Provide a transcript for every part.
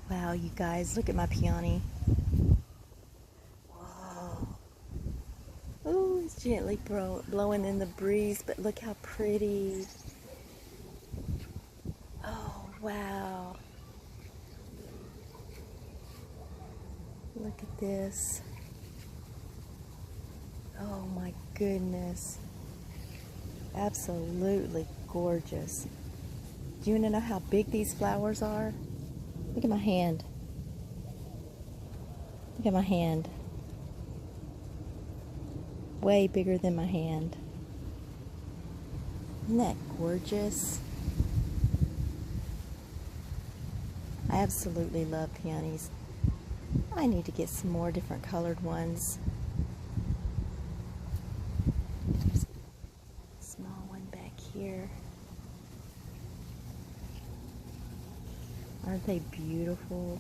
Wow, you guys, look at my peony. Whoa. Ooh, it's gently blowing in the breeze, but look how pretty. Oh, wow. Look at this. Oh my goodness. Absolutely gorgeous. Do you want to know how big these flowers are? Look at my hand. Look at my hand. Way bigger than my hand. Isn't that gorgeous? I absolutely love peonies. I need to get some more different colored ones. There's a small one back here. Aren't they beautiful?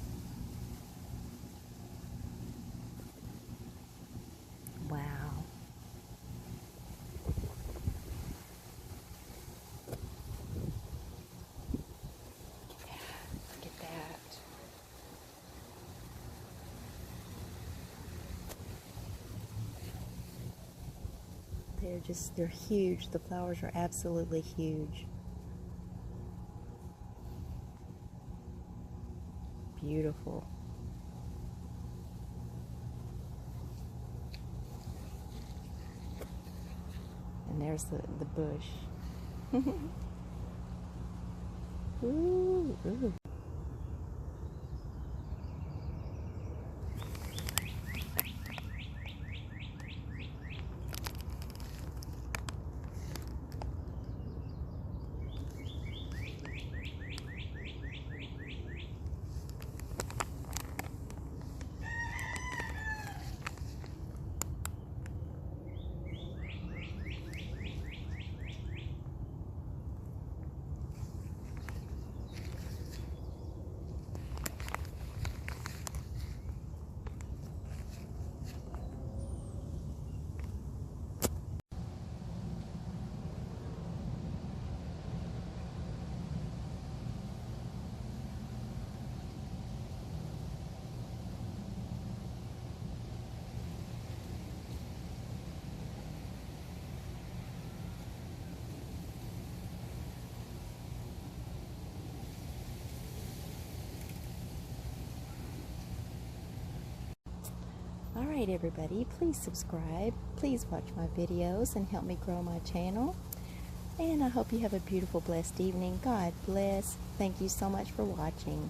Wow. Look at that. They're huge. The flowers are absolutely huge. Beautiful. And there's the bush. Ooh, ooh. Alright everybody, please subscribe, please watch my videos and help me grow my channel. And I hope you have a beautiful, blessed evening. God bless. Thank you so much for watching.